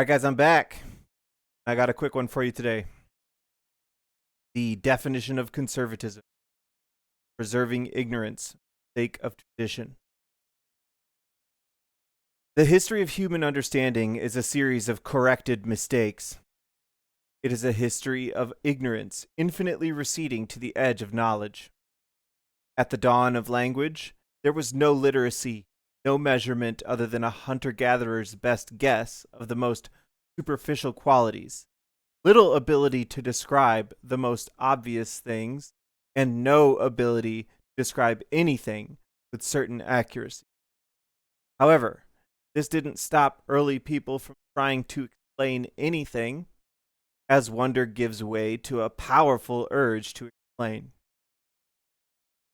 All right, guys, I'm back. I got a quick one for you today. The definition of conservatism: preserving ignorance, sake of tradition. The history of human understanding is a series of corrected mistakes. It is a history of ignorance, infinitely receding to the edge of knowledge. At the dawn of language, there was no literacy, no measurement other than a hunter-gatherer's best guess of the most superficial qualities, little ability to describe the most obvious things, and no ability to describe anything with certain accuracy. However, this didn't stop early people from trying to explain anything, as wonder gives way to a powerful urge to explain.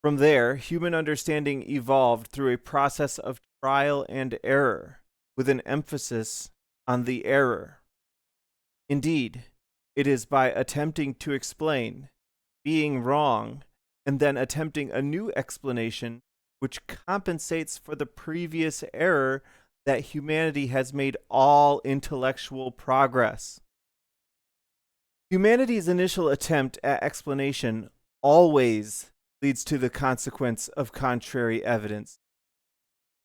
From there, human understanding evolved through a process of trial and error, with an emphasis on the error. Indeed, it is by attempting to explain, being wrong, and then attempting a new explanation which compensates for the previous error that humanity has made all intellectual progress. Humanity's initial attempt at explanation always leads to the consequence of contrary evidence.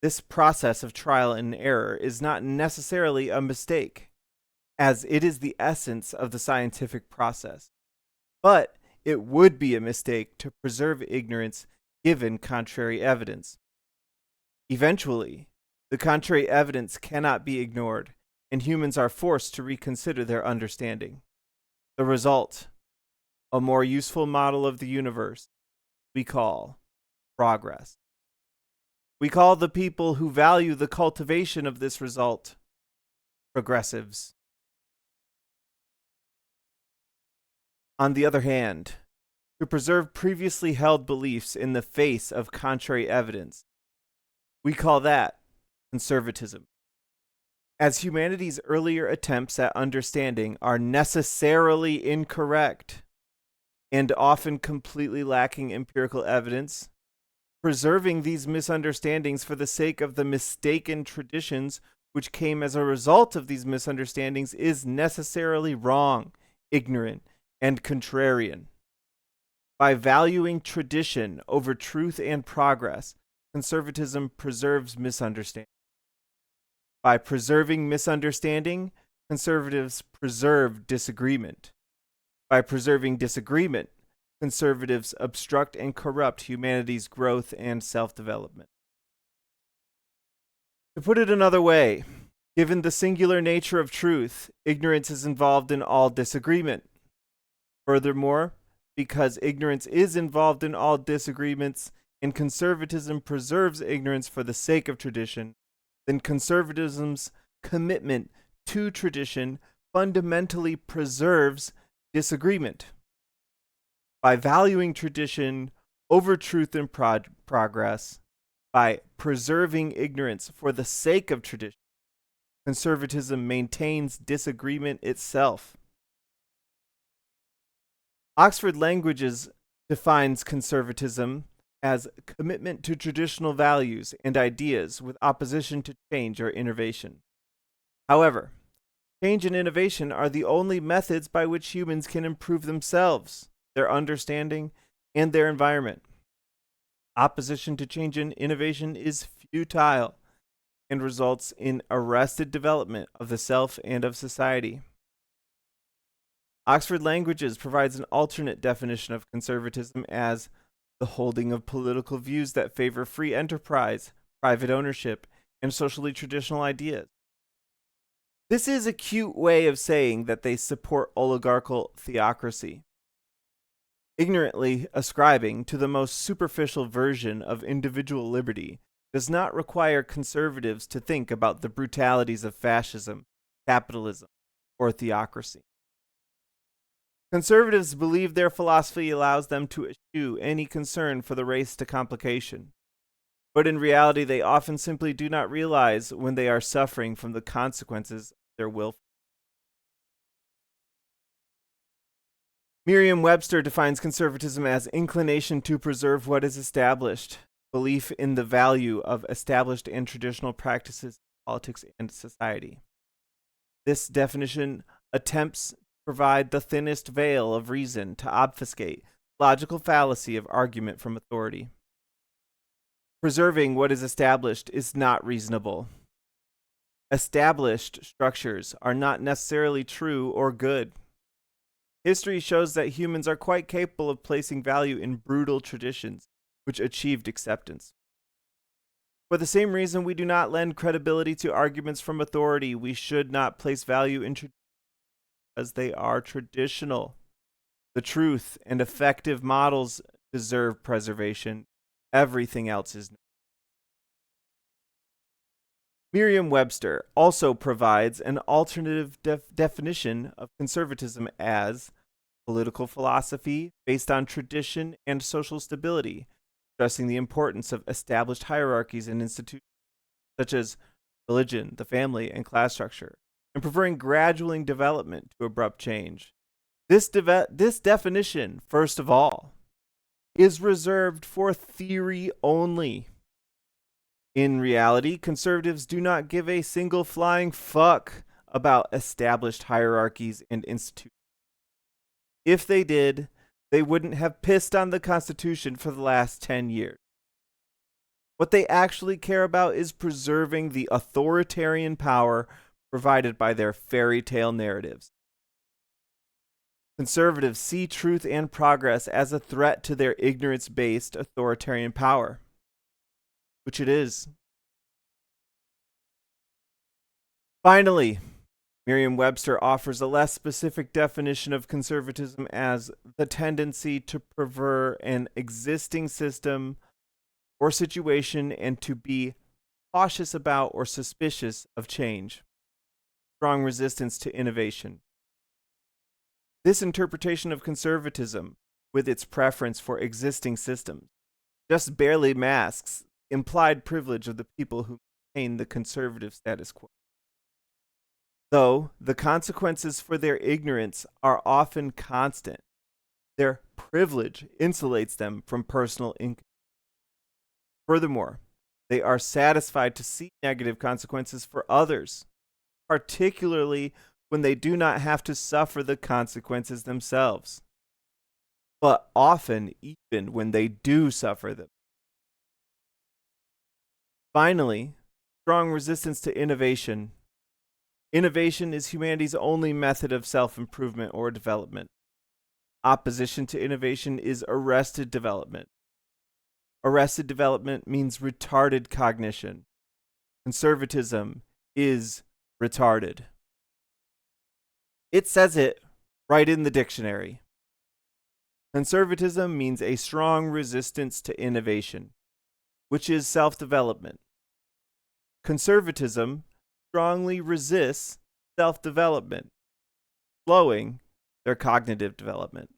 This process of trial and error is not necessarily a mistake, as it is the essence of the scientific process. But it would be a mistake to preserve ignorance given contrary evidence. Eventually, the contrary evidence cannot be ignored, and humans are forced to reconsider their understanding. The result, a more useful model of the universe, we call progress. We call the people who value the cultivation of this result progressives. On the other hand, to preserve previously held beliefs in the face of contrary evidence, we call that conservatism. As humanity's earlier attempts at understanding are necessarily incorrect and often completely lacking empirical evidence, preserving these misunderstandings for the sake of the mistaken traditions which came as a result of these misunderstandings is necessarily wrong, ignorant, and contrarian. By valuing tradition over truth and progress, conservatism preserves misunderstanding. By preserving misunderstanding, conservatives preserve disagreement. By preserving disagreement, conservatives obstruct and corrupt humanity's growth and self-development. To put it another way, given the singular nature of truth, ignorance is involved in all disagreement. Furthermore, because ignorance is involved in all disagreements and conservatism preserves ignorance for the sake of tradition, then conservatism's commitment to tradition fundamentally preserves disagreement. By valuing tradition over truth and progress, by preserving ignorance for the sake of tradition, conservatism maintains disagreement itself. Oxford Languages defines conservatism as commitment to traditional values and ideas with opposition to change or innovation. However, change and innovation are the only methods by which humans can improve themselves, their understanding, and their environment. Opposition to change and innovation is futile and results in arrested development of the self and of society. Oxford Languages provides an alternate definition of conservatism as the holding of political views that favor free enterprise, private ownership, and socially traditional ideas. This is a cute way of saying that they support oligarchical theocracy, ignorantly ascribing to the most superficial version of individual liberty does not require conservatives to think about the brutalities of fascism, capitalism, or theocracy. Conservatives believe their philosophy allows them to eschew any concern for the race to complication. But in reality, they often simply do not realize when they are suffering from the consequences of their will. Merriam-Webster defines conservatism as inclination to preserve what is established, belief in the value of established and traditional practices in politics and society. This definition attempts to provide the thinnest veil of reason to obfuscate logical fallacy of argument from authority. Preserving what is established is not reasonable. Established structures are not necessarily true or good. History shows that humans are quite capable of placing value in brutal traditions which achieved acceptance. For the same reason we do not lend credibility to arguments from authority, we should not place value in traditions because they are traditional. The truth and effective models deserve preservation. Everything else is not. Merriam-Webster also provides an alternative definition of conservatism as political philosophy based on tradition and social stability, stressing the importance of established hierarchies and institutions such as religion, the family, and class structure, and preferring gradual development to abrupt change. This definition, first of all, is reserved for theory only. In reality, conservatives do not give a single flying fuck about established hierarchies and institutions. If they did, they wouldn't have pissed on the Constitution for the last 10 years. What they actually care about is preserving the authoritarian power provided by their fairy tale narratives. Conservatives see truth and progress as a threat to their ignorance-based authoritarian power, which it is. Finally, Merriam-Webster offers a less specific definition of conservatism as the tendency to prefer an existing system or situation and to be cautious about or suspicious of change. Strong resistance to innovation. This interpretation of conservatism, with its preference for existing systems, just barely masks implied privilege of the people who maintain the conservative status quo. Though the consequences for their ignorance are often constant, their privilege insulates them from personal inconvenience. Furthermore, they are satisfied to see negative consequences for others, particularly when they do not have to suffer the consequences themselves, but often even when they do suffer them. Finally, strong resistance to innovation. Innovation is humanity's only method of self-improvement or development. Opposition to innovation is arrested development. Arrested development means retarded cognition. Conservatism is retarded. It says it right in the dictionary. Conservatism means a strong resistance to innovation, which is self-development. Conservatism strongly resists self-development, slowing their cognitive development.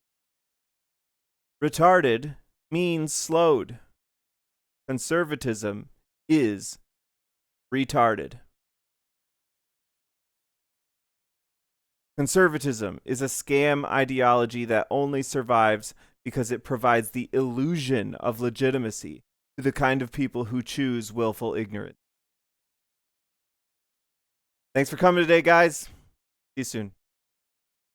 Retarded means slowed. Conservatism is retarded. Conservatism is a scam ideology that only survives because it provides the illusion of legitimacy to the kind of people who choose willful ignorance. Thanks for coming today, guys. See you soon.